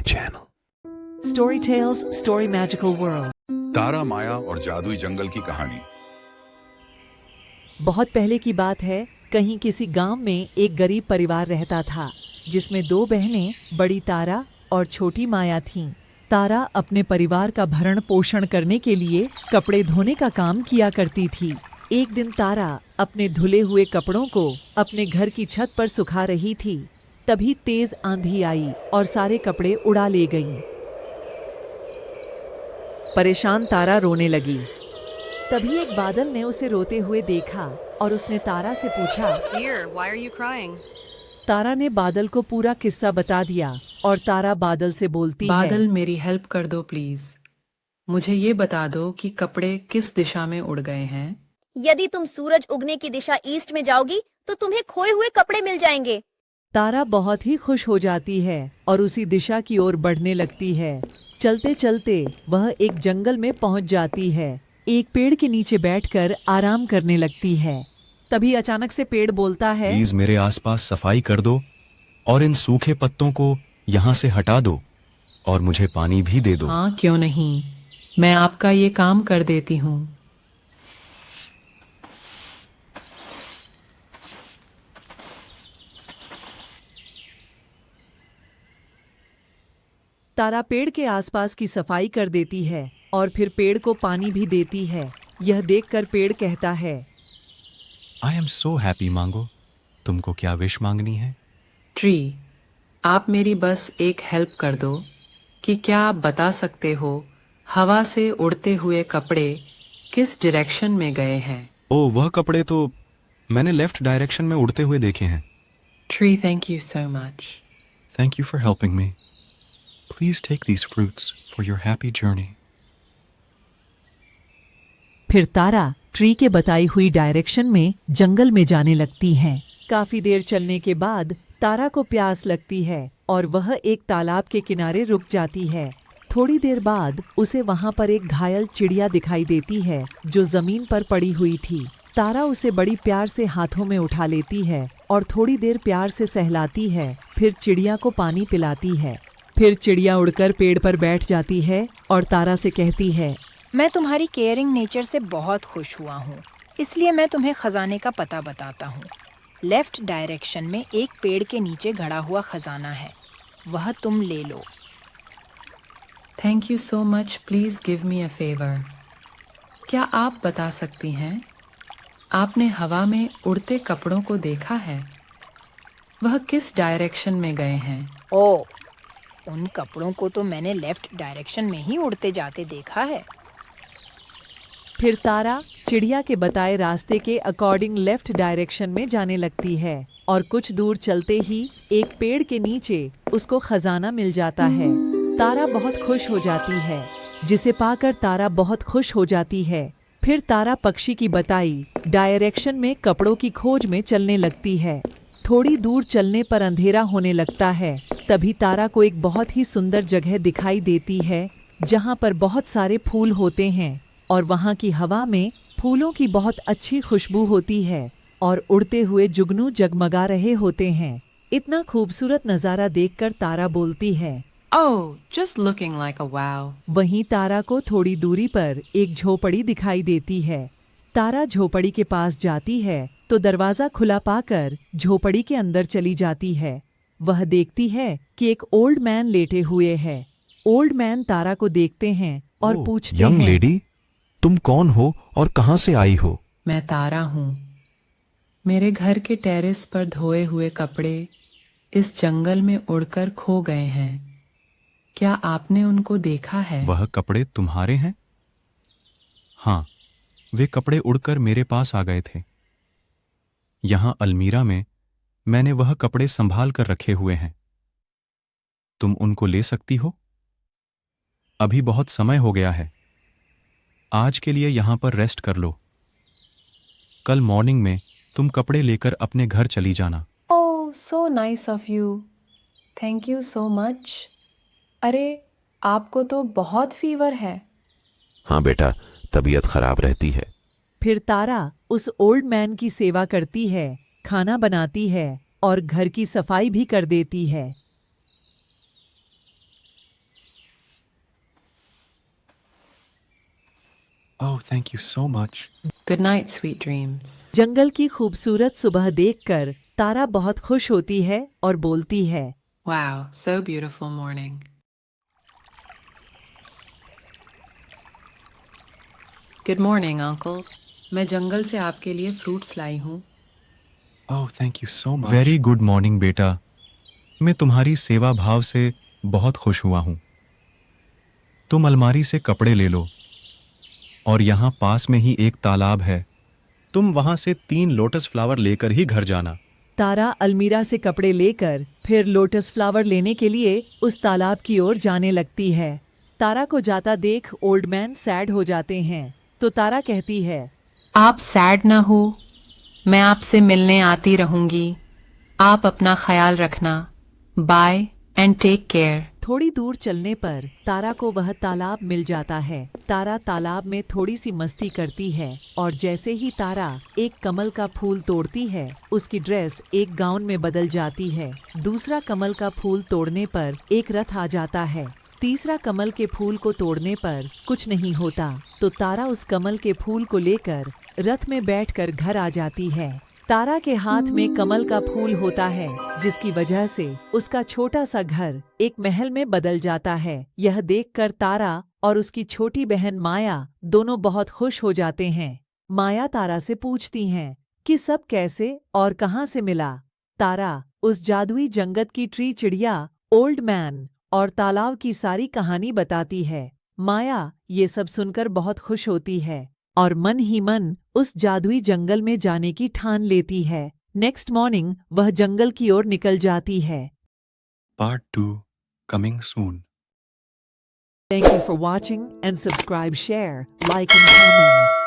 channel. Story Tales, Story Magical World. तारा, माया और जादुई जंगल की कहानी। बहुत पहले की बात है, कहीं किसी गांव में एक गरीब परिवार रहता था, जिसमें दो बहनें, बड़ी तारा और छोटी माया थीं। तारा अपने परिवार का भरण पोषण करने के लिए कपड़े धोने का काम किया करती थी। एक दिन तारा अपने धुले हुए कपड़ों को अपने घर की छत पर सुखा रही थी। तभी तेज आंधी आई और सारे कपड़े उड़ा ले गईं। परेशान तारा रोने लगी। तभी एक बादल ने उसे रोते हुए देखा और उसने तारा से पूछा, Dear, why are you crying? तारा ने बादल को पूरा किस्सा बता दिया और तारा बादल से बोलती बादल है, मेरी हेल्प कर दो प्लीज। मुझे ये बता दो कि कपड़े किस दिशा में उड़ गए हैं। यदि तुम सूरज उगने की दिशा ईस्ट में जाओगी तो तुम्हें खोए हुए कपड़े मिल जाएंगे। तारा बहुत ही खुश हो जाती है और उसी दिशा की ओर बढ़ने लगती है। चलते चलते वह एक जंगल में पहुंच जाती है। एक पेड़ के नीचे बैठकर आराम करने लगती है। तभी अचानक से पेड़ बोलता है, प्लीज मेरे आसपास सफाई कर दो और इन सूखे पत्तों को यहाँ से हटा दो और मुझे पानी भी दे दो। हाँ, क्यों नहीं, मैं आपका ये काम कर देती हूँ। तारा पेड़ के आसपास की सफाई कर देती है और फिर पेड़ को पानी भी देती है। यह देखकर पेड़ कहता है, आई एम सो हैप्पी मांगो, तुमको क्या विश मांगनी है? ट्री, आप मेरी बस एक हेल्प कर दो कि क्या आप बता सकते हो हवा से उड़ते हुए कपड़े किस डायरेक्शन में गए हैं। ओ, वह कपड़े तो मैंने लेफ्ट डायरेक्शन में उड़ते हुए देखे हैं। Tree, thank you so much. Thank you for helping me. Please take these fruits for your happy journey. फिर तारा ट्री के बताई हुई डायरेक्शन में जंगल में जाने लगती है। काफी देर चलने के बाद तारा को प्यास लगती है और वह एक तालाब के किनारे रुक जाती है। थोड़ी देर बाद उसे वहां पर एक घायल चिड़िया दिखाई देती है जो जमीन पर पड़ी हुई थी। तारा उसे बड़ी प्यार से हाथों में उठा लेती है और थोड़ी देर प्यार से सहलाती है। फिर चिड़िया को पानी पिलाती है। फिर चिड़िया उड़कर पेड़ पर बैठ जाती है और तारा से कहती है, मैं तुम्हारी केयरिंग नेचर से बहुत खुश हुआ हूँ, इसलिए मैं तुम्हें खजाने का पता बताता हूँ। लेफ्ट डायरेक्शन में एक पेड़ के नीचे गड़ा हुआ खजाना है, वह तुम ले लो। Thank you so much. Please give me a favour. क्या आप बता सकती हैं, आपने हवा में उड़ते कपड़ों को देखा है? वह किस डायरेक्शन में गए हैं? ओ, उन कपड़ों को तो मैंने लेफ्ट डायरेक्शन में ही उड़ते जाते देखा है। फिर तारा चिड़िया के बताए रास्ते के अकॉर्डिंग लेफ्ट डायरेक्शन में जाने लगती है और कुछ दूर चलते ही एक पेड़ के नीचे उसको खजाना मिल जाता है। तारा बहुत खुश हो जाती है, जिसे पाकर तारा बहुत खुश हो जाती है। फिर तारा पक्षी की बताई डायरेक्शन में कपड़ों की खोज में चलने लगती है। थोड़ी दूर चलने पर अंधेरा होने लगता है। तभी तारा को एक बहुत ही सुंदर जगह दिखाई देती है जहाँ पर बहुत सारे फूल होते हैं और वहाँ की हवा में फूलों की बहुत अच्छी खुशबू होती है और उड़ते हुए जुगनू जगमगा रहे होते हैं। इतना खूबसूरत नज़ारा देखकर तारा बोलती है, oh, just looking like a wow. वहीं तारा को थोड़ी दूरी पर एक झोपड़ी दिखाई देती है। तारा झोपड़ी के पास जाती है तो दरवाजा खुला पाकर झोपड़ी के अंदर चली जाती है। वह देखती है कि एक ओल्ड मैन लेटे हुए है। ओल्ड मैन तारा को देखते हैं और पूछते यंग हैं, लेडी, तुम कौन हो और कहाँ से आई हो? मैं तारा हूँ। मेरे घर के टेरेस पर धोए हुए कपड़े इस जंगल में उड़कर खो गए हैं। क्या आपने उनको देखा है? वह कपड़े तुम्हारे हैं? हाँ, वे कपड़े उड़कर मेरे पास आ गए थे। यहाँ अलमीरा में मैंने वह कपड़े संभाल कर रखे हुए हैं। तुम उनको ले सकती हो? अभी बहुत समय हो गया है। आज के लिए यहाँ पर रेस्ट कर लो। कल मॉर्निंग में तुम कपड़े लेकर अपने घर चली जाना। Oh, so nice of you. Thank you so much. अरे, आपको तो बहुत फीवर है। हाँ बेटा, तबीयत खराब रहती है। फिर तारा उस ओल्ड मैन की सेवा करती है, खाना बनाती है और घर की सफाई भी कर देती है। Oh, thank you so much. Good night, sweet dreams. जंगल की खूबसूरत सुबह देखकर तारा बहुत खुश होती है और बोलती है, Wow, so beautiful morning. Good morning, uncle. मैं जंगल से आपके लिए फ्रूट्स लाई हूँ. Oh, thank you so much. Very good morning, बेटा. मैं तुम्हारी सेवा भाव से बहुत खुश हुआ हूँ. तुम अलमारी से कपड़े ले लो. और यहाँ पास में ही एक तालाब है. तुम वहाँ से 3 लोटस फ्लावर लेकर ही घर जाना. तारा अलमीरा से कपड़े लेकर फिर लोटस फ्लावर लेने के लिए उस तालाब की ओर जाने लगती है. तारा को जाता देख ओल्ड मैन सैड हो जाते हैं. तो तारा कहती है, आप सैड ना हो, मैं आपसे मिलने आती रहूंगी. आप अपना ख्याल रखना. Bye and take care. थोड़ी दूर चलने पर तारा को वह तालाब मिल जाता है. तारा तालाब में थोड़ी सी मस्ती करती है और जैसे ही तारा एक कमल का फूल तोड़ती है, उसकी ड्रेस एक गाउन में बदल जाती है. दूसरा कमल का फूल तोड़ने पर एक रथ आ जाता है. तीसरा कमल के फूल को तोड़ने पर कुछ नहीं होता, तो तारा उस कमल के फूल को लेकर रथ में बैठकर घर आ जाती है. तारा के हाथ में कमल का फूल होता है, जिसकी वजह से उसका छोटा सा घर एक महल में बदल जाता है. यह देखकर तारा और उसकी छोटी बहन माया दोनों बहुत खुश हो जाते हैं. माया तारा से पूछती हैं कि सब कैसे और कहाँ से मिला. तारा उस जादुई जंगल की ट्री चिड़िया, ओल्ड मैन और तालाब की सारी कहानी बताती है. माया ये सब सुनकर बहुत खुश होती है और मन ही मन उस जादुई जंगल में जाने की ठान लेती है. नेक्स्ट मॉर्निंग वह जंगल की ओर निकल जाती है. Part 2 coming soon. Thank you for watching and subscribe, share, like and comment.